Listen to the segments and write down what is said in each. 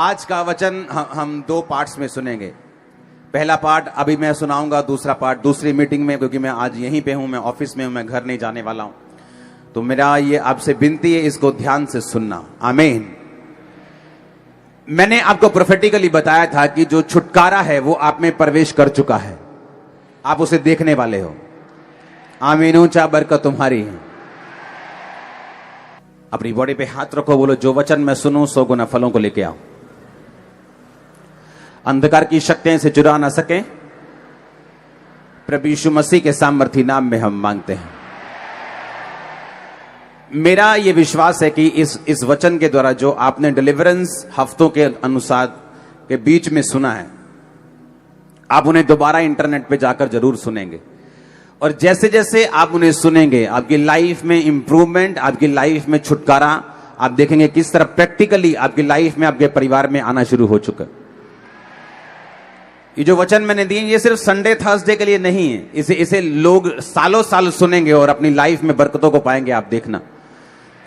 आज का वचन हम दो पार्ट्स में सुनेंगे। पहला पार्ट अभी मैं सुनाऊंगा, दूसरा पार्ट दूसरी मीटिंग में, क्योंकि मैं आज यहीं पे हूं, मैं ऑफिस में हूं, मैं घर नहीं जाने वाला हूं। तो मेरा ये आपसे विनती है, इसको ध्यान से सुनना। आमीन। मैंने आपको प्रोफेटिकली बताया था कि जो छुटकारा है वो आप में प्रवेश कर चुका है, आप उसे देखने वाले हो। आमीन। ऊंचा बरकत तुम्हारी है। अपनी बॉडी पे हाथ रखो, बोलो जो वचन मैं सुनूं 100 गुना फलों को लेके आओ। अंधकार की शक्तियां से चुरा ना सके, प्रभु यीशु मसीह के सामर्थी नाम में हम मांगते हैं। मेरा यह विश्वास है कि इस वचन के द्वारा जो आपने डिलीवरेंस हफ्तों के अनुसार के बीच में सुना है, आप उन्हें दोबारा इंटरनेट पे जाकर जरूर सुनेंगे। और जैसे जैसे आप उन्हें सुनेंगे, आपकी लाइफ में इंप्रूवमेंट, आपकी लाइफ में छुटकारा आप देखेंगे किस तरह प्रैक्टिकली आपकी लाइफ में, आपके परिवार में आना शुरू हो चुका है। ये जो वचन मैंने दिए, ये सिर्फ संडे थर्सडे के लिए नहीं है। इसे लोग सालों साल सुनेंगे और अपनी लाइफ में बरकतों को पाएंगे। आप देखना,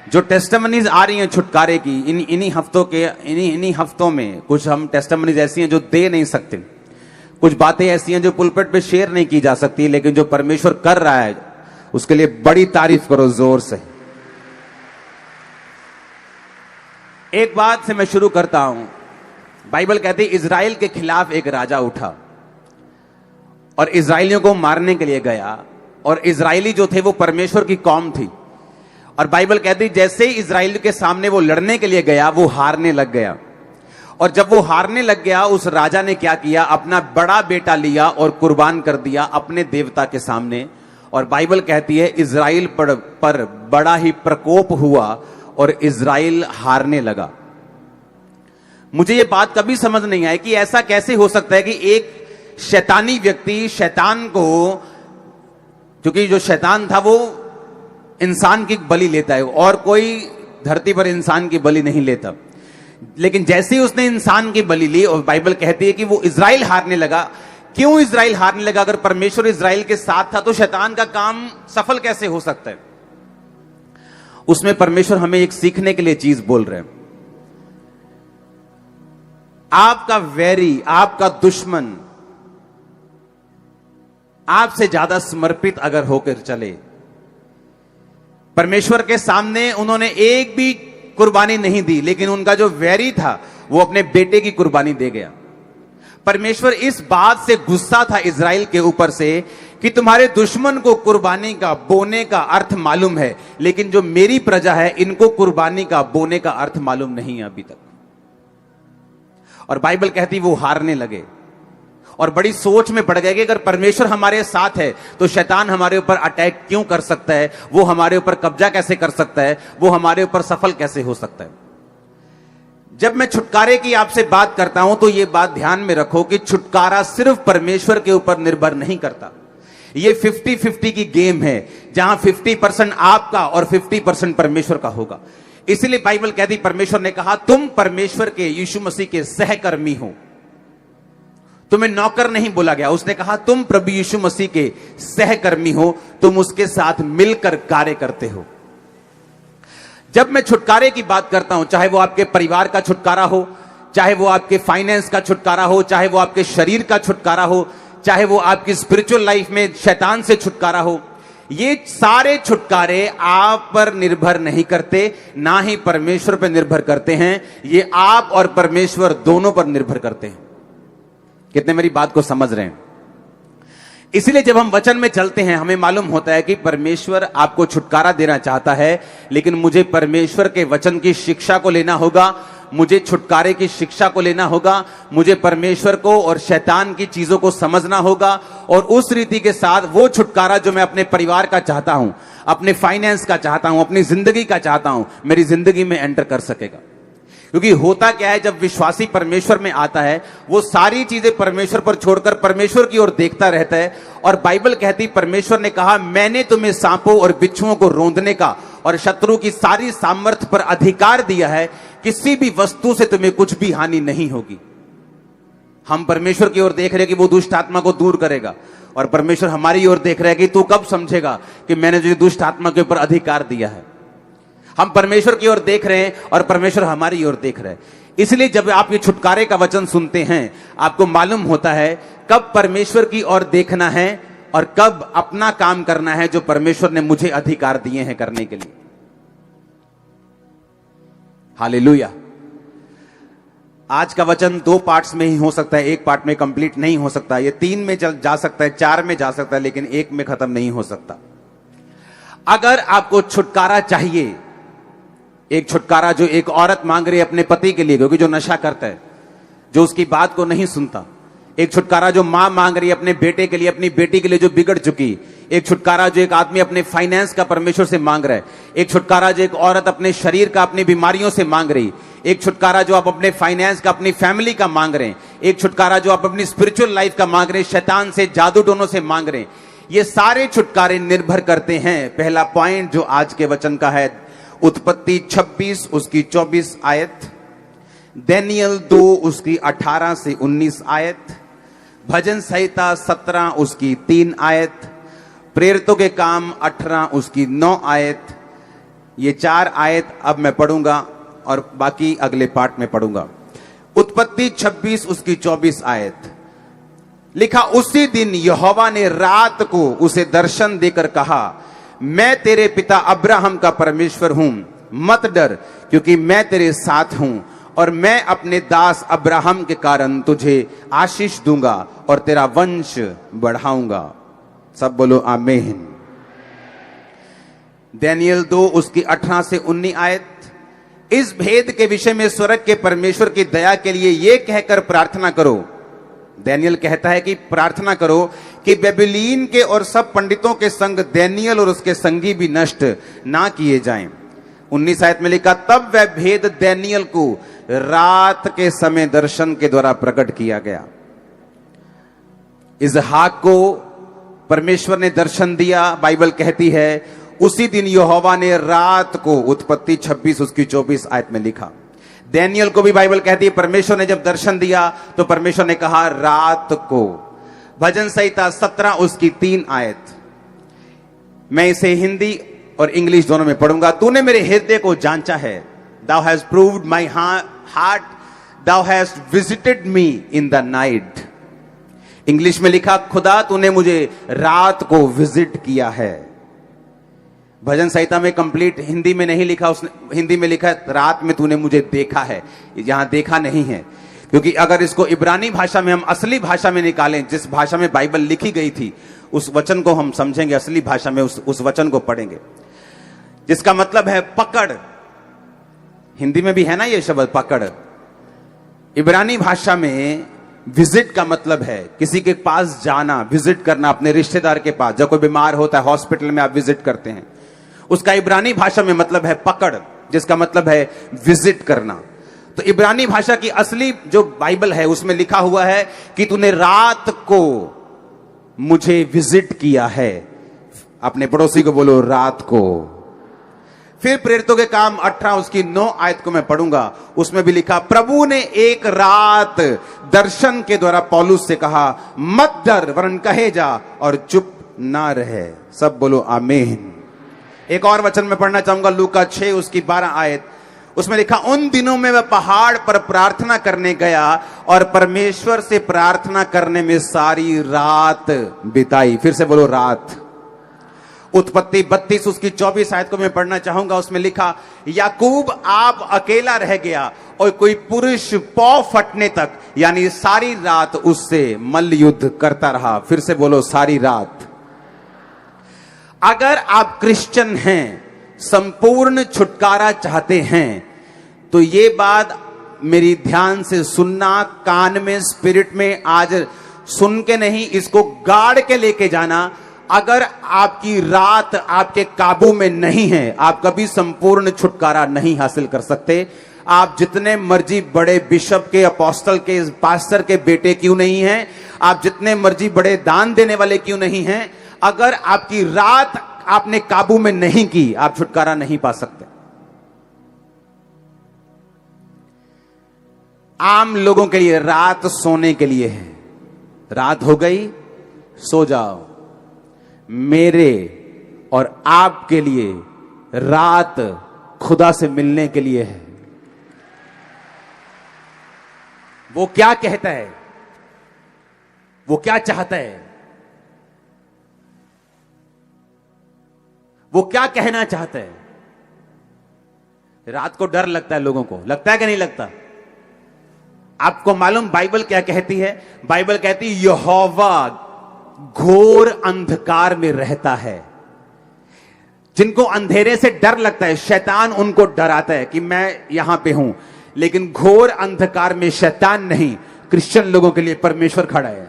जो टेस्टिमनीज आ रही हैं छुटकारे की, इन्हीं हफ्तों में कुछ हम टेस्टिमनीज ऐसी हैं जो दे नहीं सकते, कुछ बातें ऐसी हैं जो पुलपिट पे शेयर नहीं की जा सकती, लेकिन जो परमेश्वर कर रहा है उसके लिए बड़ी तारीफ करो जोर से। एक बात से मैं शुरू करता हूं। बाइबल कहती है इजराइल के खिलाफ एक राजा उठा और इजराइलियों को मारने के लिए गया, और इजराइली जो थे वो परमेश्वर की कौम थी। और बाइबल कहती जैसे ही इजराइल के सामने वो लड़ने के लिए गया, वो हारने लग गया। और जब वो हारने लग गया, उस राजा ने क्या किया, अपना बड़ा बेटा लिया और कुर्बान कर दिया अपने देवता के सामने। और बाइबल कहती है इजराइल पर बड़ा ही प्रकोप हुआ और इजराइल हारने लगा। मुझे ये बात कभी समझ नहीं आई कि ऐसा कैसे हो सकता है कि एक शैतानी व्यक्ति शैतान को, क्योंकि जो शैतान था वो इंसान की बलि लेता है, और कोई धरती पर इंसान की बलि नहीं लेता, लेकिन जैसे ही उसने इंसान की बलि ली, और बाइबल कहती है कि वो इजराइल हारने लगा। क्यों इजराइल हारने लगा? अगर परमेश्वर इजराइल के साथ था तो शैतान का काम सफल कैसे हो सकता है? उसमें परमेश्वर हमें एक सीखने के लिए चीज बोल रहे हैं। आपका वैरी, आपका दुश्मन आपसे ज्यादा समर्पित अगर होकर चले, परमेश्वर के सामने उन्होंने एक भी कुर्बानी नहीं दी, लेकिन उनका जो वैरी था वो अपने बेटे की कुर्बानी दे गया। परमेश्वर इस बात से गुस्सा था इजराइल के ऊपर से कि तुम्हारे दुश्मन को कुर्बानी का, बोने का अर्थ मालूम है, लेकिन जो मेरी प्रजा है इनको कुर्बानी का, बोने का अर्थ मालूम नहीं है अभी तक। और बाइबल कहती वो हारने लगे और बड़ी सोच में पड़ गए कि अगर परमेश्वर हमारे साथ है तो शैतान हमारे ऊपर अटैक क्यों कर सकता है, वो हमारे ऊपर कब्जा कैसे कर सकता है, वो हमारे ऊपर सफल कैसे हो सकता है। जब मैं छुटकारे की आपसे बात करता हूं तो ये बात ध्यान में रखो कि छुटकारा सिर्फ परमेश्वर के ऊपर निर्भर नहीं करता। ये 50-50 की गेम है, जहां 50% आपका और 50% परमेश्वर का होगा। इसलिए बाइबल कहती, परमेश्वर ने कहा तुम परमेश्वर के, यीशु मसीह के सहकर्मी हो। तुम्हें नौकर नहीं बोला गया, उसने कहा तुम प्रभु यीशु मसीह के सहकर्मी हो, तुम उसके साथ मिलकर कार्य करते हो। जब मैं छुटकारे की बात करता हूं, चाहे वो आपके परिवार का छुटकारा हो, चाहे वो आपके फाइनेंस का छुटकारा हो, चाहे वो आपके शरीर का छुटकारा हो, चाहे वो आपकी स्पिरिचुअल लाइफ में शैतान से छुटकारा हो, ये सारे छुटकारे आप पर निर्भर नहीं करते, ना ही परमेश्वर पर निर्भर करते हैं। ये आप और परमेश्वर दोनों पर निर्भर करते हैं। कितने मेरी बात को समझ रहे हैं? इसलिए जब हम वचन में चलते हैं, हमें मालूम होता है कि परमेश्वर आपको छुटकारा देना चाहता है, लेकिन मुझे परमेश्वर के वचन की शिक्षा को लेना होगा, मुझे छुटकारे की शिक्षा को लेना होगा, मुझे परमेश्वर को और शैतान की चीजों को समझना होगा, और उस रीति के साथ वो छुटकारा जो मैं अपने परिवार का चाहता हूं, अपने फाइनेंस का चाहता हूं, अपनी जिंदगी का चाहता हूं, मेरी जिंदगी में एंटर कर सकेगा। क्योंकि होता क्या है, जब विश्वासी परमेश्वर में आता है, वो सारी चीजें परमेश्वर पर छोड़कर परमेश्वर की ओर देखता रहता है। और बाइबल कहती, परमेश्वर ने कहा मैंने तुम्हें सांपों और बिच्छुओं को रौंदने का और शत्रु की सारी सामर्थ्य पर अधिकार दिया है, किसी भी वस्तु से तुम्हें कुछ भी हानि नहीं होगी। हम परमेश्वर की ओर देख रहे हैं कि वो दुष्ट आत्मा को दूर करेगा, और परमेश्वर हमारी ओर देख रहा है कि तू कब समझेगा कि मैंने जो दुष्ट आत्मा के ऊपर अधिकार दिया है। हम परमेश्वर की ओर देख रहे हैं और परमेश्वर हमारी ओर देख रहे हैं। इसलिए जब आप ये छुटकारे का वचन सुनते हैं, आपको मालूम होता है कब परमेश्वर की ओर देखना है और कब अपना काम करना है जो परमेश्वर ने मुझे अधिकार दिए हैं करने के लिए। हालेलुया। आज का वचन 2 पार्ट्स में ही हो सकता है, एक पार्ट में कंप्लीट नहीं हो सकता। ये 3 में जा सकता है, 4 में जा सकता है, लेकिन 1 में खत्म नहीं हो सकता। अगर आपको छुटकारा चाहिए, एक छुटकारा जो एक औरत मांग रही है अपने पति के लिए, क्योंकि जो नशा करता है, जो उसकी बात को नहीं सुनता, एक छुटकारा जो मां मांग रही है अपने बेटे के लिए, अपनी बेटी के लिए जो बिगड़ चुकी, एक छुटकारा जो एक आदमी अपने फाइनेंस का परमेश्वर से मांग रहा है, एक छुटकारा जो एक औरत अपने शरीर का अपनी बीमारियों से मांग रही, एक छुटकारा जो आप अपने फाइनेंस का अपनी फैमिली का मांग रहे हैं, एक छुटकारा जो आप अपनी स्पिरिचुअल लाइफ का मांग रहे हैं, शैतान से, जादू टोनों से मांग रहे हैं। ये सारे छुटकारे निर्भर करते हैं, पहला पॉइंट जो आज के वचन का है, उत्पत्ति 26 उसकी 24 आयत, दानियल 2 उसकी 18 से 19 आयत, भजन संहिता 17 उसकी 3 आयत, प्रेरितों के काम 18 उसकी 9 आयत। ये 4 आयत अब मैं पढ़ूंगा और बाकी अगले पार्ट में पढ़ूंगा। उत्पत्ति 26 उसकी 24 आयत लिखा, उसी दिन यहोवा ने रात को उसे दर्शन देकर कहा, मैं तेरे पिता अब्राहम का परमेश्वर हूं, मत डर, क्योंकि मैं तेरे साथ हूं और मैं अपने दास अब्राहम के कारण तुझे आशीष दूंगा और तेरा वंश बढ़ाऊंगा। सब बोलो आमीन। दानियल 2 उसकी 18 से 19 आयत, इस भेद के विषय में स्वर्ग के परमेश्वर की दया के लिए यह कहकर प्रार्थना करो। दानियल कहता है कि प्रार्थना करो कि बेबीलोन के और सब पंडितों के संग दानियल और उसके संगी भी नष्ट ना किए जाएं। 19 आयत में लिखा, तब वह भेद दानियल को रात के समय दर्शन के द्वारा प्रकट किया गया। इसहाक को परमेश्वर ने दर्शन दिया। बाइबल कहती है उसी दिन यहोवा ने रात को, उत्पत्ति 26 उसकी 24 आयत में लिखा। दानियल को भी बाइबल कहती है परमेश्वर ने जब दर्शन दिया तो परमेश्वर ने कहा रात को। भजन संहिता 17 उसकी 3 आयत, मैं इसे हिंदी और इंग्लिश दोनों में पढ़ूंगा। तूने मेरे हृदय को जांचा है, thou hast proved my heart, thou hast visited me in the night। English में लिखा, खुदा तूने मुझे रात को विजिट किया है। भजन संहिता में कंप्लीट हिंदी में नहीं लिखा, उसने हिंदी में लिखा रात में तूने मुझे देखा है, यहां देखा नहीं है, क्योंकि अगर इसको इब्रानी भाषा में हम असली भाषा में निकालें, जिस भाषा में बाइबल लिखी गई थी, उस वचन को हम समझेंगे, असली भाषा में उस वचन को पढ़ेंगे, जिसका मतलब है पकड़। हिंदी में भी है ना ये शब्द पकड़। इब्रानी भाषा में विजिट का मतलब है किसी के पास जाना, विजिट करना, अपने रिश्तेदार के पास। जब कोई बीमार होता है हॉस्पिटल में आप विजिट करते हैं, उसका इब्रानी भाषा में मतलब है पकड़, जिसका मतलब है विजिट करना। तो इब्रानी भाषा की असली जो बाइबल है उसमें लिखा हुआ है कि तूने रात को मुझे विजिट किया है। अपने पड़ोसी को बोलो रात को। फिर प्रेरितों के काम 18 उसकी 9 आयत को मैं पढ़ूंगा, उसमें भी लिखा, प्रभु ने एक रात दर्शन के द्वारा पौलुस से कहा, मत डर वरन कहे जा और चुप ना रहे। सब बोलो आमीन। एक और वचन में पढ़ना चाहूंगा, लूका 6 उसकी 12 आयत, उसमें लिखा, उन दिनों में वह पहाड़ पर प्रार्थना करने गया और परमेश्वर से प्रार्थना करने में सारी रात बिताई। फिर से बोलो रात। उत्पत्ति 32 उसकी 24 आयत को मैं पढ़ना चाहूंगा, उसमें लिखा, याकूब आप अकेला रह गया और कोई पुरुष पौ फटने तक, यानी सारी रात उससे मल्ल युद्ध करता रहा। फिर से बोलो सारी रात। अगर आप क्रिश्चियन हैं, संपूर्ण छुटकारा चाहते हैं, तो ये बात मेरी ध्यान से सुनना, कान में, स्पिरिट में आज सुन के नहीं, इसको गाड़ के लेके जाना। अगर आपकी रात आपके काबू में नहीं है, आप कभी संपूर्ण छुटकारा नहीं हासिल कर सकते। आप जितने मर्जी बड़े बिशप के, अपोस्टल के, पास्टर के बेटे क्यों नहीं हैं, आप जितने मर्जी बड़े दान देने वाले क्यों नहीं हैं, अगर आपकी रात आपने काबू में नहीं की, आप छुटकारा नहीं पा सकते। आम लोगों के लिए रात सोने के लिए है। रात हो गई, सो जाओ। मेरे और आपके लिए रात खुदा से मिलने के लिए है। वो क्या कहता है, वो क्या चाहता है, वो क्या कहना चाहता है। रात को डर लगता है लोगों को, लगता है कि नहीं लगता? आपको मालूम बाइबल क्या कहती है? बाइबल कहती है यहोवा घोर अंधकार में रहता है। जिनको अंधेरे से डर लगता है, शैतान उनको डराता है कि मैं यहां पे हूं, लेकिन घोर अंधकार में शैतान नहीं, क्रिश्चियन लोगों के लिए परमेश्वर खड़ा है।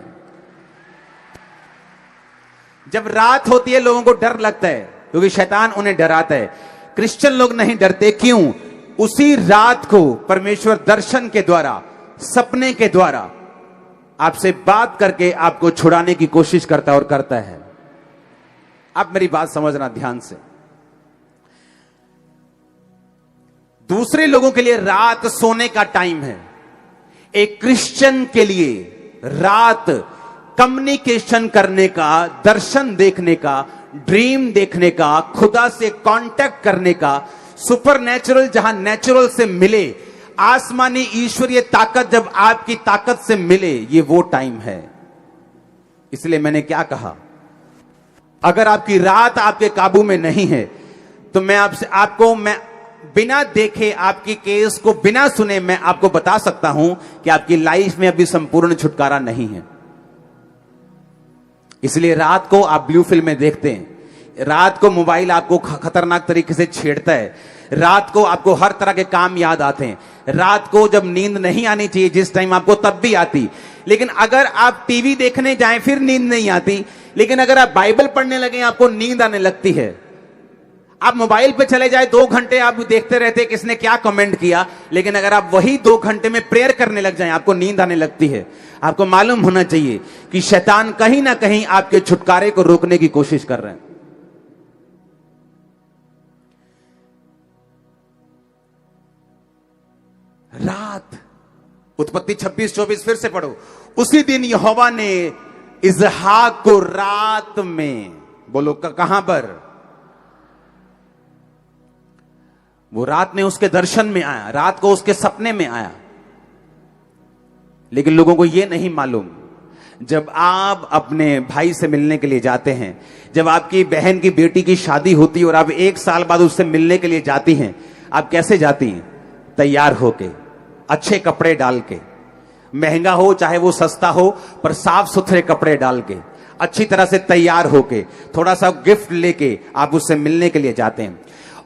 जब रात होती है लोगों को डर लगता है क्योंकि शैतान उन्हें डराता है। क्रिश्चियन लोग नहीं डरते, क्यों? उसी रात को परमेश्वर दर्शन के द्वारा, सपने के द्वारा आपसे बात करके आपको छुड़ाने की कोशिश करता है और करता है। आप मेरी बात समझना ध्यान से। दूसरे लोगों के लिए रात सोने का टाइम है, एक क्रिश्चियन के लिए रात कम्युनिकेशन करने का, दर्शन देखने का, ड्रीम देखने का, खुदा से कांटेक्ट करने का, सुपरनेचुरल जहां नेचुरल से मिले, आसमानी ईश्वरीय ताकत जब आपकी ताकत से मिले, ये वो टाइम है। इसलिए मैंने क्या कहा, अगर आपकी रात आपके काबू में नहीं है तो मैं बिना देखे, आपकी केस को बिना सुने मैं आपको बता सकता हूं कि आपकी लाइफ में अभी संपूर्ण छुटकारा नहीं है। इसलिए रात को आप ब्लू फिल्में देखते हैं, रात को मोबाइल आपको खतरनाक तरीके से छेड़ता है, रात को आपको हर तरह के काम याद आते हैं, रात को जब नींद नहीं आनी चाहिए जिस टाइम आपको, तब भी आती। लेकिन अगर आप टीवी देखने जाएं फिर नींद नहीं आती, लेकिन अगर आप बाइबल पढ़ने लगे आपको नींद आने लगती है। आप मोबाइल पे चले जाए 2 घंटे आप देखते रहते किसने क्या कमेंट किया, लेकिन अगर आप वही 2 घंटे में प्रेयर करने लग जाएं आपको नींद आने लगती है। आपको मालूम होना चाहिए कि शैतान कहीं ना कहीं आपके छुटकारे को रोकने की कोशिश कर रहे हैं। रात, उत्पत्ति 26-24 फिर से पढ़ो। उसी दिन यहोवा ने इसहाक को रात में, बोलो कहां पर? वो रात में उसके दर्शन में आया, रात को उसके सपने में आया। लेकिन लोगों को यह नहीं मालूम, जब आप अपने भाई से मिलने के लिए जाते हैं, जब आपकी बहन की बेटी की शादी होती है और आप 1 साल बाद उससे मिलने के लिए जाती हैं, आप कैसे जाती हैं? तैयार होके, अच्छे कपड़े डाल के, महंगा हो चाहे वो सस्ता हो, पर साफ सुथरे कपड़े डाल के, अच्छी तरह से तैयार होके, थोड़ा सा गिफ्ट लेके आप उससे मिलने के लिए जाते हैं।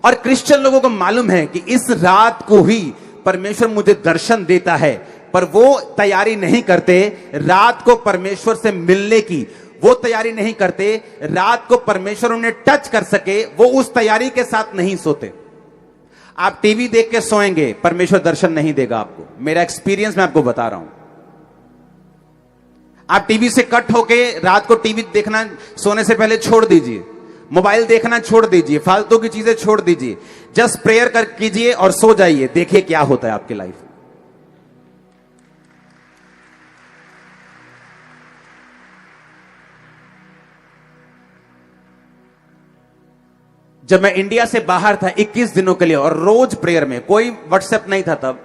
और क्रिश्चियन लोगों को मालूम है कि इस रात को ही परमेश्वर मुझे दर्शन देता है, पर वो तैयारी नहीं करते रात को परमेश्वर से मिलने की, वो तैयारी नहीं करते रात को परमेश्वर उन्हें टच कर सके, वो उस तैयारी के साथ नहीं सोते। आप टीवी देख के सोएंगे, परमेश्वर दर्शन नहीं देगा आपको। मेरा एक्सपीरियंस मैं आपको बता रहा हूं। आप टीवी से कट होके रात को टीवी देखना सोने से पहले छोड़ दीजिए, मोबाइल देखना छोड़ दीजिए, फालतू की चीजें छोड़ दीजिए, जस्ट प्रेयर कर कीजिए और सो जाइए। देखिए क्या होता है आपकी लाइफ में। जब मैं इंडिया से बाहर था 21 दिनों के लिए, और रोज प्रेयर में, कोई व्हाट्सएप नहीं था तब,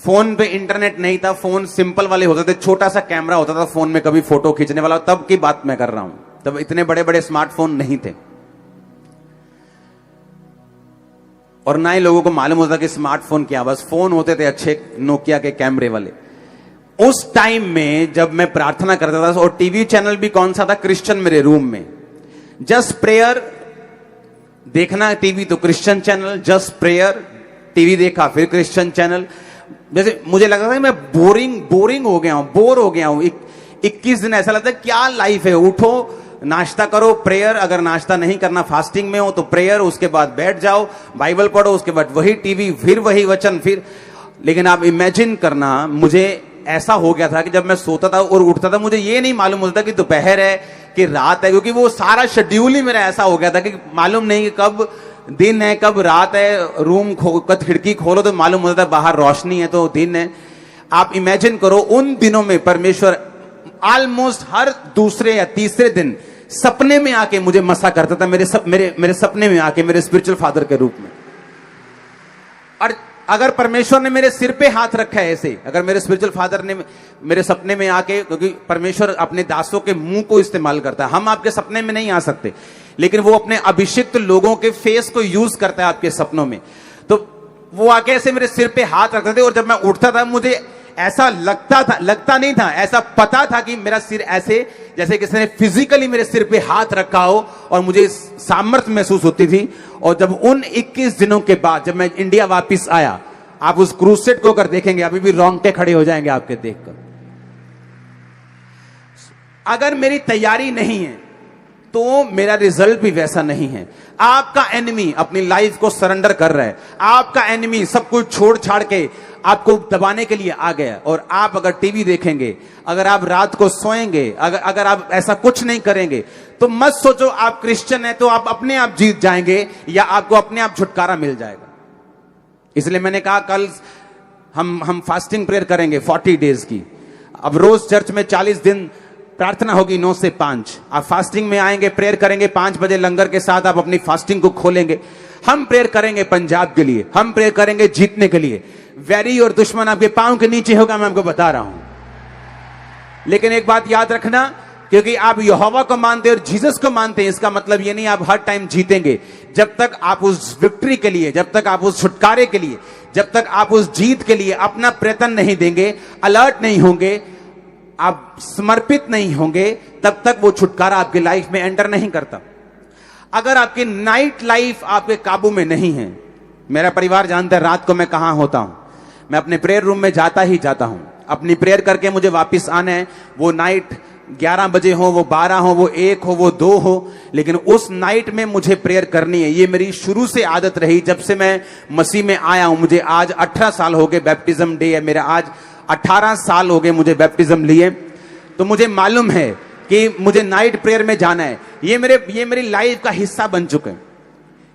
फोन पे इंटरनेट नहीं था, फोन सिंपल वाले होते थे, छोटा सा कैमरा होता था फोन में, कभी फोटो खींचने वाला, तब की बात मैं कर रहा हूं। तब इतने बड़े बड़े स्मार्टफोन नहीं थे, और ना ही लोगों को मालूम होता कि स्मार्टफोन क्या, बस फोन होते थे अच्छे नोकिया के कैमरे वाले। उस टाइम में जब मैं प्रार्थना करता था, और टीवी चैनल भी कौन सा था? क्रिश्चियन मेरे रूम में, जस्ट प्रेयर देखना टीवी तो Christian channel, just prayer TV देखा फिर क्रिश्चियन चैनल। जैसे मुझे लगा था मैं बोरिंग हो गया हूं, बोर हो गया हूं। 21 दिन ऐसा लगता है क्या लाइफ है। उठो, नाश्ता करो, प्रेयर, अगर नाश्ता नहीं करना फास्टिंग में हो तो प्रेयर, उसके बाद बैठ जाओ, बाइबल पढ़ो, उसके बाद वही टीवी, फिर वही वचन, फिर। लेकिन आप इमेजिन करना, मुझे ऐसा हो गया था कि जब मैं सोता था और उठता था, मुझे ये नहीं मालूम होता कि दोपहर है कि रात है, क्योंकि वो सारा शेड्यूल ही मेरा ऐसा हो गया था कि मालूम नहीं कि कब दिन है कब रात है। रूम खिड़की खोलो तो मालूम होता है बाहर रोशनी है तो दिन है। आप इमेजिन करो, उन दिनों में परमेश्वर ऑलमोस्ट हर दूसरे या तीसरे दिन सपने में आके मुझे मसा करता था, मेरे सपने में आके, मेरे स्पिरिचुअल फादर के रूप में। और अगर परमेश्वर ने मेरे सिर पे हाथ रखा है ऐसे, अगर मेरे स्पिरिचुअल फादर ने मेरे सपने में आके, क्योंकि परमेश्वर अपने दासों के मुंह को इस्तेमाल करता है, हम आपके सपने में नहीं आ सकते, लेकिन वो अपने अभिषिक्त लोगों के फेस को यूज करता है आपके सपनों में। तो वो आके ऐसे मेरे सिर पे हाथ रखते थे, और जब मैं उठता था मुझे ऐसा लगता नहीं था, ऐसा पता था कि मेरा सिर ऐसे, जैसे किसी ने फिजिकली मेरे सिर पे हाथ रखा हो, और मुझे सामर्थ्य महसूस होती थी। और जब उन 21 दिनों के बाद जब मैं इंडिया वापस आया, आप उस क्रूसेड को अगर देखेंगे अभी भी रोंगटे खड़े हो जाएंगे आपके देखकर। अगर मेरी तैयारी नहीं है तो मेरा रिजल्ट भी वैसा नहीं है। आपका एनिमी अपनी लाइफ को सरेंडर कर रहा है, आपका एनिमी सब कुछ छोड़ छाड़ के आपको दबाने के लिए आ गया। और आप अगर टीवी देखेंगे, अगर आप रात को सोएंगे, अगर आप ऐसा कुछ नहीं करेंगे, तो मत सोचो आप क्रिश्चियन है तो आप अपने आप जीत जाएंगे या आपको अपने आप छुटकारा मिल जाएगा। इसलिए मैंने कहा कल हम फास्टिंग प्रेयर करेंगे 40 डेज की। अब रोज चर्च में 40 दिन प्रार्थना होगी 9 से 5। आप फास्टिंग में आएंगे, प्रेयर करेंगे 5 बजे लंगर के साथ, आप अपनी फास्टिंग को खोलेंगे। हम प्रेयर करेंगे पंजाब के लिए, हम प्रेयर करेंगे जीतने के लिए। वैरी और दुश्मन आपके पांव के नीचे होगा, मैं आपको बता रहा हूं। लेकिन एक बात याद रखना, क्योंकि आप यहोवा को मानते हैं और जीसस को मानते हैं, इसका मतलब ये नहीं आप हर टाइम जीतेंगे। जब तक आप उस विक्ट्री के लिए, जब तक आप उस छुटकारे के लिए, जब तक आप उस जीत के लिए अपना प्रयत्न नहीं देंगे, अलर्ट नहीं होंगे, आप समर्पित नहीं होंगे, तब तक वो छुटकारा आपकी लाइफ में एंटर नहीं करता। अगर आपकी नाइट लाइफ आपके काबू में नहीं है, मेरा परिवार जानता है रात को मैं कहां होता हूं, मैं अपने प्रेयर रूम में जाता ही जाता हूं। अपनी प्रेयर करके मुझे वापस आना है, वो नाइट 11 बजे हो, वो 12 हो, वो 1 हो, वो 2 हो, लेकिन उस नाइट में मुझे प्रेयर करनी है। ये मेरी शुरू से आदत रही, जब से मैं मसीह में आया हूं। मुझे आज 18 साल हो गए, बैप्टिज्म डे है मेरा आज, 18 साल हो गए मुझे बैप्टिज्म लिए। तो मुझे मालूम है कि मुझे नाइट प्रेयर में जाना है। ये मेरी लाइफ का हिस्सा बन चुका है,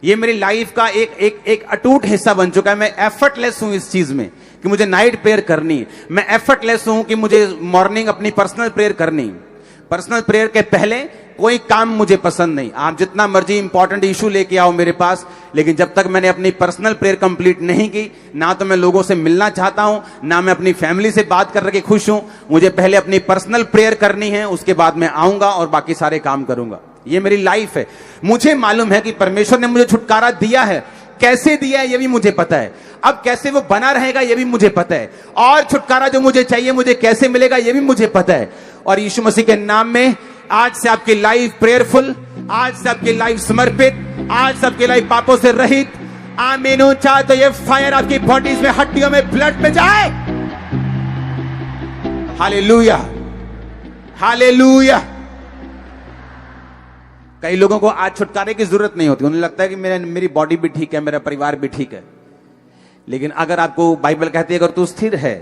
ये मेरी लाइफ का एक अटूट हिस्सा बन चुका है। मैं एफर्टलेस हूं इस चीज में कि मुझे नाइट प्रेयर करनी है। मैं एफर्टलेस हूं कि मुझे मॉर्निंग अपनी पर्सनल प्रेयर करनी है। पर्सनल प्रेयर के पहले कोई काम मुझे पसंद नहीं। आप जितना मर्जी इंपॉर्टेंट इशू लेके आओ मेरे पास, लेकिन जब तक मैंने अपनी पर्सनल प्रेयर कंप्लीट नहीं की, ना तो मैं लोगों से मिलना चाहता हूं, ना मैं अपनी फैमिली से बात करके खुश हूं। मुझे पहले अपनी पर्सनल प्रेयर करनी है, उसके बाद मैं आऊंगा और बाकी सारे काम करूंगा। ये मेरी लाइफ है। मुझे मालूम है कि परमेश्वर ने मुझे छुटकारा दिया है, कैसे दिया है ये भी मुझे पता है, अब कैसे वो बना रहेगा ये भी मुझे पता है, और छुटकारा जो मुझे चाहिए मुझे कैसे मिलेगा ये भी मुझे पता है। और यीशु मसीह के नाम में आज से आपकी लाइफ प्रेयरफुल, आज से आपकी लाइफ समर्पित, आज से आपकी लाइफ पापों से रहित। आमीन। चाहे तो ये फायर आपकी बॉडीज में, हड्डियों में, ब्लड में जाए। Hallelujah, hallelujah. कई लोगों को आज छुटकारे की जरूरत नहीं होती, उन्हें लगता है कि मेरी बॉडी भी ठीक है, मेरा परिवार भी ठीक है। लेकिन अगर आपको बाइबल कहती है अगर तू स्थिर है,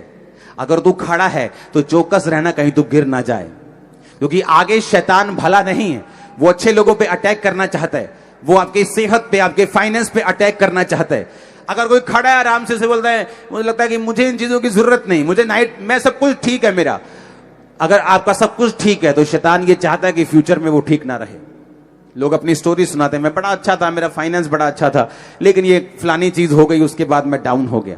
अगर तू खड़ा है, तो चौकस रहना कहीं तू गिर ना जाए, क्योंकि आगे शैतान भला नहीं है। वो अच्छे लोगों पे अटैक करना चाहता है, वो आपकी सेहत पे, आपके फाइनेंस पे अटैक करना चाहता है। अगर कोई खड़ा है आराम से बोलता है मुझे लगता है कि मुझे इन चीजों की जरूरत नहीं, मुझे नाइट में सब कुछ ठीक है मेरा। अगर आपका सब कुछ ठीक है तो शैतान ये चाहता है कि फ्यूचर में वो ठीक ना रहे। लोग अपनी स्टोरी सुनाते हैं, मैं बड़ा अच्छा था, मेरा फाइनेंस बड़ा अच्छा था, लेकिन ये फलानी चीज हो गई, उसके बाद मैं डाउन हो गया।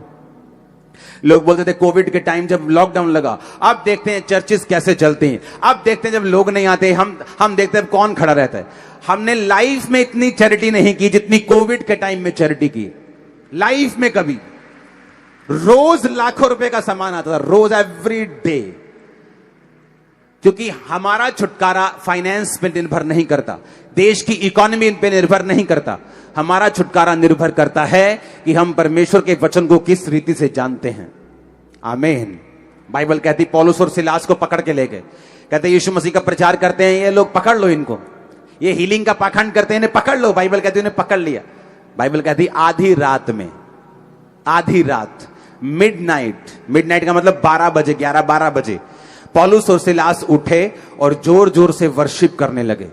लोग बोलते थे कोविड के टाइम जब लॉकडाउन लगा, अब देखते हैं चर्चेस कैसे चलते हैं, अब देखते हैं जब लोग नहीं आते, हम देखते हैं कौन खड़ा रहता है। हमने लाइफ में इतनी चैरिटी नहीं की जितनी कोविड के टाइम में चैरिटी की। लाइफ में कभी रोज लाखों रुपए का सामान आता था, रोज, एवरी डे। क्योंकि हमारा छुटकारा फाइनेंस पे निर्भर नहीं करता, देश की इकोनॉमी पे निर्भर नहीं करता। हमारा छुटकारा निर्भर करता है कि हम परमेश्वर के वचन को किस रीति से जानते हैं। आमीन। बाइबल कहती पौलुस और सिलास को पकड़ के ले गए, कहते यीशु मसीह का प्रचार करते हैं ये लोग, पकड़ लो इनको, ये हीलिंग का पाखंड करते हैं, इन्हें पकड़ लो। बाइबल कहती उन्हें पकड़ लिया। बाइबल कहती आधी रात में, आधी रात, मिडनाइट का मतलब 12 बजे, 11-12 बजे पौलुस और सिलास उठे और जोर जोर से वर्शिप करने लगे।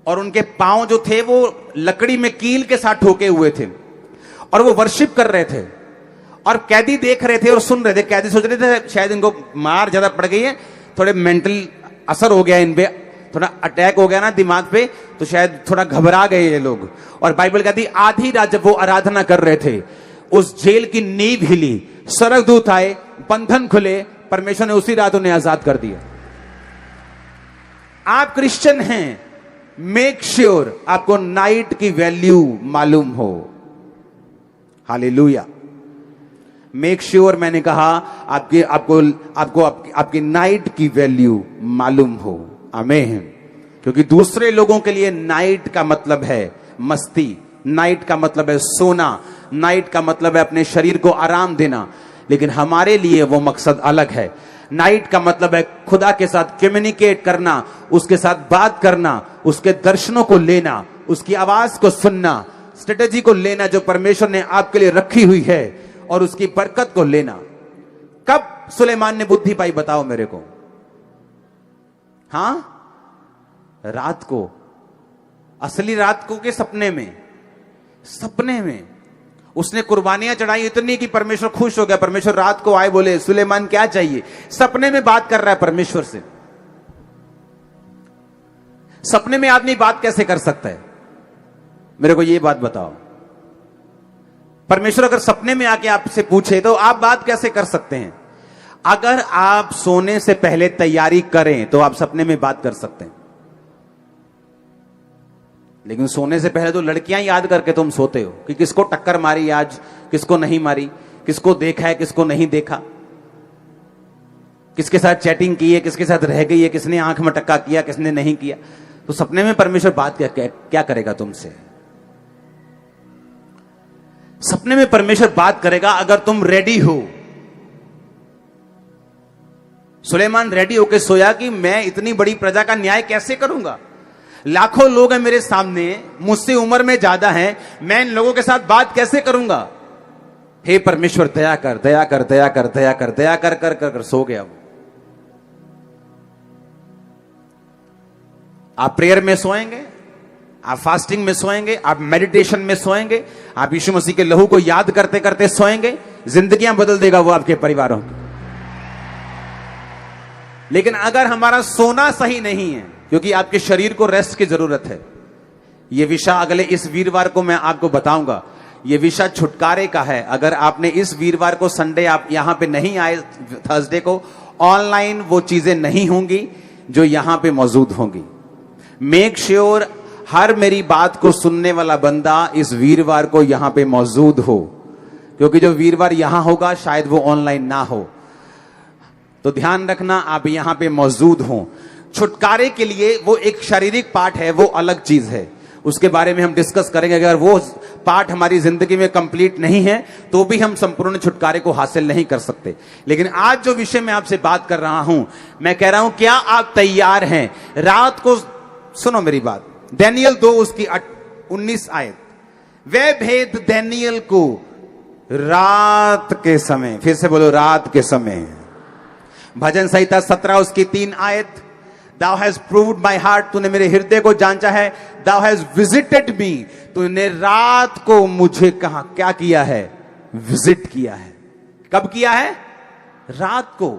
और उनके पांव जो थे वो लकड़ी में कील के साथ ठोके हुए थे, और वो वर्शिप कर रहे थे। और कैदी देख रहे थे और सुन रहे थे। कैदी सोच रहे थे शायद इनको मार ज्यादा पड़ गई है, थोड़े मेंटल असर हो गया इन पे, थोड़ा अटैक हो गया ना दिमाग पे, तो शायद थोड़ा घबरा गए ये लोग। और बाइबल कहती आधी रात जब वो आराधना कर रहे थे, उस जेल की नींव हिली, स्वर्गदूत आए, बंधन खुले, परमेश्वर ने उसी रात उन्हें आजाद कर दिया। आप क्रिश्चियन हैं, मेक श्योर आपको नाइट की वैल्यू मालूम हो। हालेलुया। मेक श्योर मैंने कहा आपकी नाइट की वैल्यू मालूम हो। आमीन। क्योंकि दूसरे लोगों के लिए नाइट का मतलब है मस्ती, नाइट का मतलब है सोना, नाइट का मतलब है अपने शरीर को आराम देना, लेकिन हमारे लिए वो मकसद अलग है। नाइट का मतलब है खुदा के साथ कम्युनिकेट करना, उसके साथ बात करना, उसके दर्शनों को लेना, उसकी आवाज को सुनना, स्ट्रेटेजी को लेना जो परमेश्वर ने आपके लिए रखी हुई है, और उसकी बरकत को लेना। कब सुलेमान ने बुद्धि पाई बताओ मेरे को? हां, रात को। असली रात को के सपने में? सपने में उसने कुर्बानियां चढ़ाई इतनी कि परमेश्वर खुश हो गया। परमेश्वर रात को आए, बोले सुलेमान क्या चाहिए? सपने में बात कर रहा है परमेश्वर से। सपने में आदमी बात कैसे कर सकता है? मेरे को यह बात बताओ। परमेश्वर अगर सपने में आके आपसे पूछे तो आप बात कैसे कर सकते हैं? अगर आप सोने से पहले तैयारी करें तो आप सपने में बात कर सकते हैं, लेकिन सोने से पहले तो लड़कियां याद करके तुम सोते हो कि किसको टक्कर मारी आज, किसको नहीं मारी, किसको देखा है, किसको नहीं देखा, किसके साथ चैटिंग की है, किसके साथ रह गई है, किसने आंख में टक्का किया, किसने नहीं किया। तो सपने में परमेश्वर बात क्या करेगा तुमसे? सपने में परमेश्वर बात करेगा अगर तुम रेडी हो। सुलेमान रेडी होकर सोया कि मैं इतनी बड़ी प्रजा का न्याय कैसे करूंगा? लाखों लोग हैं मेरे सामने, मुझसे उम्र में ज्यादा हैं, मैं इन लोगों के साथ बात कैसे करूंगा? हे परमेश्वर दया कर, दया कर, दया कर, दया कर, दया कर कर कर, कर सो गया वो। आप प्रेयर में सोएंगे, आप फास्टिंग में सोएंगे, आप मेडिटेशन में सोएंगे, आप यीशु मसीह के लहू को याद करते करते सोएंगे, जिंदगियां बदल देगा वो आपके परिवारों की। लेकिन अगर हमारा सोना सही नहीं है, क्योंकि आपके शरीर को रेस्ट की जरूरत है, यह विषय अगले इस वीरवार को मैं आपको बताऊंगा। यह विषय छुटकारे का है। अगर आपने इस वीरवार को, संडे आप यहां पे नहीं आए, थर्सडे को ऑनलाइन वो चीजें नहीं होंगी जो यहां पे मौजूद होंगी। मेक श्योर हर मेरी बात को सुनने वाला बंदा इस वीरवार को यहां पे मौजूद हो, क्योंकि जो वीरवार यहां होगा शायद वो ऑनलाइन ना हो। तो ध्यान रखना आप यहां पे मौजूद हो। छुटकारे के लिए वो एक शारीरिक पार्ट है, वो अलग चीज है, उसके बारे में हम डिस्कस करेंगे। अगर वो पार्ट हमारी जिंदगी में कंप्लीट नहीं है तो भी हम संपूर्ण छुटकारे को हासिल नहीं कर सकते। लेकिन आज जो विषय मैं आपसे बात कर रहा हूं, मैं कह रहा हूं क्या आप तैयार हैं? रात को सुनो मेरी बात, दानियल 2 उसकी 19 आयत, वे भेद दानियल को रात के समय, फिर से बोलो रात के समय। भजन संहिता 17 उसकी 3 आयत, Thou hast proved my heart, तूने मेरे हृदय को जांचा है। Thou hast visited me, तूने रात को मुझे कहा क्या किया है? विजिट किया है। कब किया है? रात को।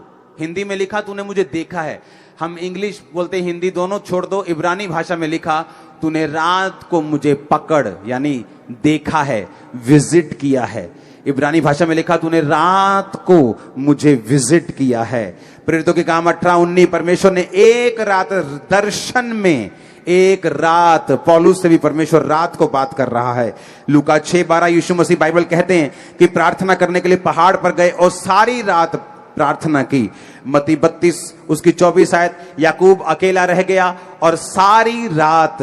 हिंदी में लिखा तूने मुझे देखा है। हम इंग्लिश बोलते, हिंदी दोनों छोड़ दो, इब्रानी भाषा में लिखा तूने रात को मुझे पकड़, यानी देखा है, विजिट किया है। इब्रानी भाषा में लिखा तूने रात को मुझे विजिट किया है। प्रेरितों के काम 18-19, परमेश्वर ने एक रात दर्शन में, एक रात, पौलुस से भी परमेश्वर रात को बात कर रहा है। लूका 6:12 यीशु मसीह बाइबल कहते हैं कि प्रार्थना करने के लिए पहाड़ पर गए और सारी रात प्रार्थना की। मत्ती 32 उसकी 24 आयत, याकूब अकेला रह गया और सारी रात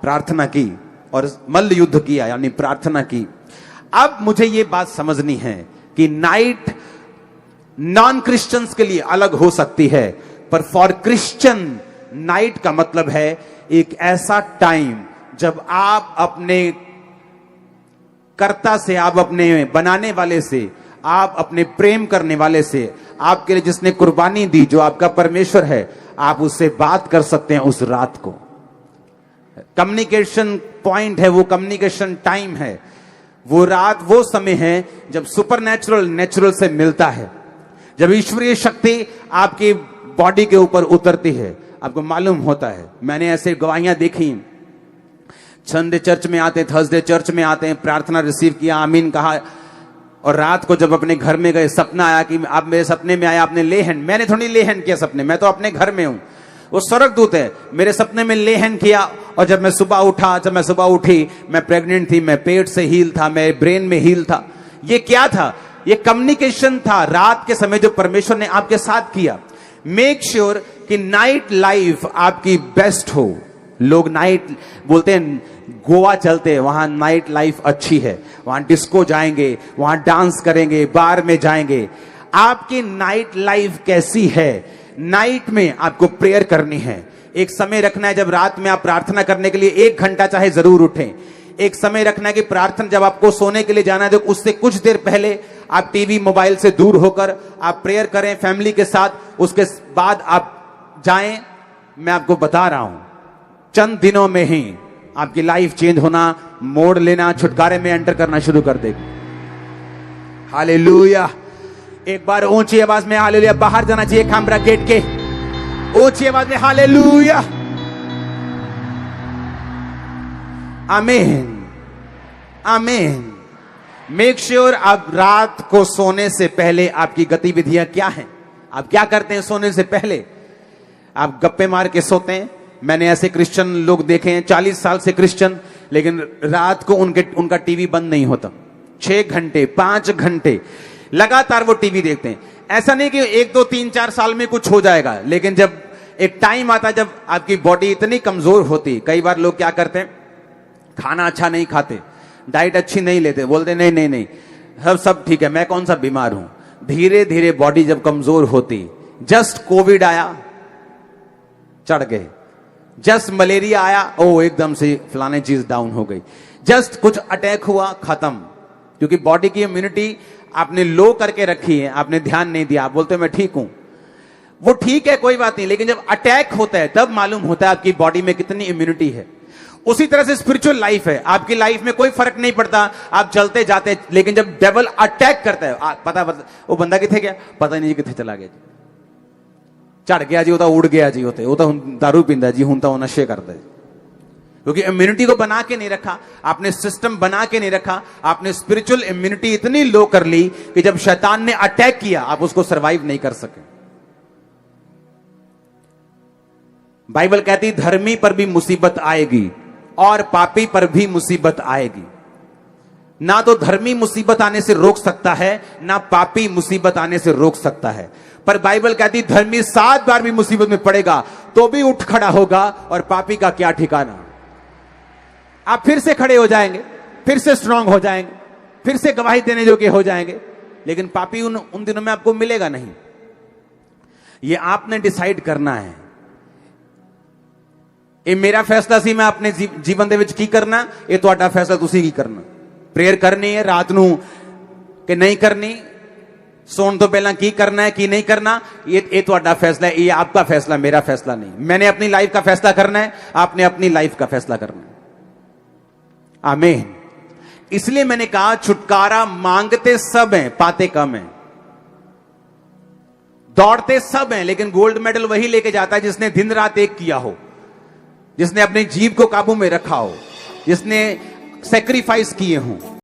प्रार्थना की और मल्ल युद्ध किया, यानी प्रार्थना की। अब मुझे यह बात समझनी है कि नाइट नॉन क्रिश्चियंस के लिए अलग हो सकती है, पर फॉर क्रिश्चियन नाइट का मतलब है एक ऐसा टाइम जब आप अपने कर्ता से, आप अपने बनाने वाले से, आप अपने प्रेम करने वाले से, आपके लिए जिसने कुर्बानी दी, जो आपका परमेश्वर है, आप उससे बात कर सकते हैं उस रात को। कम्युनिकेशन पॉइंट है वो, कम्युनिकेशन टाइम है वो। रात वो समय है जब सुपरनैचुरल नेचुरल से मिलता है, जब ईश्वरीय शक्ति आपकी बॉडी के ऊपर उतरती है। आपको मालूम होता है, मैंने ऐसे गवाहियां देखी, संडे चर्च में आते, थर्सडे चर्च में आते हैं, प्रार्थना रिसीव किया, आमीन कहा, और रात को जब अपने घर में गए, सपना आया कि आप मेरे सपने में आया, आपने ले हैंड, मैंने थोड़ी ले हैंड किया सपने, मैं तो अपने घर में हूं, वो स्वर्गदूत है, मेरे सपने में ले हैंड किया। और जब मैं सुबह उठी, मैं प्रेग्नेंट थी, मैं पेट से हील था, मैं ब्रेन में हील था। ये क्या था? ये कम्युनिकेशन था रात के समय जो परमेश्वर ने आपके साथ किया। मेक श्योर कि नाइट लाइफ आपकी बेस्ट हो। लोग नाइट बोलते हैं, गोवा चलते हैं, वहां नाइट लाइफ अच्छी है, वहां डिस्को जाएंगे, वहां डांस करेंगे, बार में जाएंगे। आपकी नाइट लाइफ कैसी है? नाइट में आपको प्रेयर करनी है। एक समय रखना है जब रात में आप प्रार्थना करने के लिए 1 घंटा चाहे जरूर उठें। एक समय रखना है कि प्रार्थना जब आपको सोने के लिए जाना है तो उससे कुछ देर पहले आप टीवी मोबाइल से दूर होकर आप प्रेयर करें फैमिली के साथ। उसके बाद आप जाएं। मैं आपको बता रहा हूं, चंद दिनों में ही आपकी लाइफ चेंज होना, मोड़ लेना, छुटकारे में एंटर करना शुरू कर देगी। हालेलुया। एक बार ऊंची आवाज में हालेलुया। बाहर जाना चाहिए कैमरा गेट के, ऊंची आवाज में हालेलुया। आमीन, आमीन। मेक श्योर आप रात को सोने से पहले आपकी गतिविधियां क्या हैं? आप क्या करते हैं सोने से पहले? आप गप्पे मार के सोते हैं। मैंने ऐसे क्रिश्चियन लोग देखे हैं 40 साल से क्रिश्चियन, लेकिन रात को उनका टीवी बंद नहीं होता। 6 घंटे 5 घंटे लगातार वो टीवी देखते हैं। ऐसा नहीं कि 1 2 3 4 साल में कुछ हो जाएगा, लेकिन जब एक टाइम आता जब आपकी बॉडी इतनी कमजोर होती। कई बार लोग क्या करते हैं, खाना अच्छा नहीं खाते, डाइट अच्छी नहीं लेते, बोलते नहीं सब ठीक है, मैं कौन सा बीमार हूं। धीरे धीरे बॉडी जब कमजोर होती, जस्ट कोविड आया चढ़ गए, जस्ट मलेरिया आया ओ एकदम से फलाने चीज डाउन हो गई, जस्ट कुछ अटैक हुआ खत्म। क्योंकि बॉडी की इम्यूनिटी आपने लो करके रखी है, आपने ध्यान नहीं दिया। आप बोलते हो मैं ठीक हूं, वो ठीक है कोई बात नहीं, लेकिन जब अटैक होता है तब मालूम होता है आपकी बॉडी में कितनी इम्यूनिटी है। उसी तरह से स्पिरिचुअल लाइफ है। आपकी लाइफ में कोई फर्क नहीं पड़ता, आप चलते जाते, लेकिन जब डेविल अटैक करता है, पता वो बंदा किथे गया, पता नहीं किथे चला गया जी, चढ़ गया जी, वो तो उड़ गया जी, वो तो दारू पींदा जी, हूं तो वो नशे करता है। क्योंकि इम्यूनिटी को बना के नहीं रखा आपने, सिस्टम बना के नहीं रखा आपने। स्पिरिचुअल इम्यूनिटी इतनी लो कर ली कि जब शैतान ने अटैक किया आप उसको सर्वाइव नहीं कर सके। बाइबल कहती धर्मी पर भी मुसीबत आएगी और पापी पर भी मुसीबत आएगी। ना तो धर्मी मुसीबत आने से रोक सकता है, ना पापी मुसीबत आने से रोक सकता है। पर बाइबल कहती धर्मी 7 बार भी मुसीबत में पड़ेगा तो भी उठ खड़ा होगा, और पापी का क्या ठिकाना। आप फिर से खड़े हो जाएंगे, फिर से स्ट्रांग हो जाएंगे, फिर से गवाही देने योग्य हो जाएंगे, लेकिन पापी उन दिनों में आपको मिलेगा नहीं। ये आपने डिसाइड करना है। ये मेरा फैसला सी, मैं अपने जीवन दे विच की करना, ये तुहाडा फैसला तुसी की करना। प्रेयर करनी है रात नू कि नहीं करनी, सोने तो पहला की करना है की नहीं करना, ये तुहाडा फैसला है, ये आपका फैसला, मेरा फैसला नहीं। मैंने अपनी लाइफ का फैसला करना है, आपने अपनी लाइफ का फैसला करना है। आमीन। इसलिए मैंने कहा छुटकारा मांगते सब हैं, पाते कम हैं। दौड़ते सब हैं, लेकिन गोल्ड मेडल वही लेके जाता है जिसने दिन रात एक किया हो, जिसने अपने जीव को काबू में रखा हो, जिसने सेक्रीफाइस किए हों।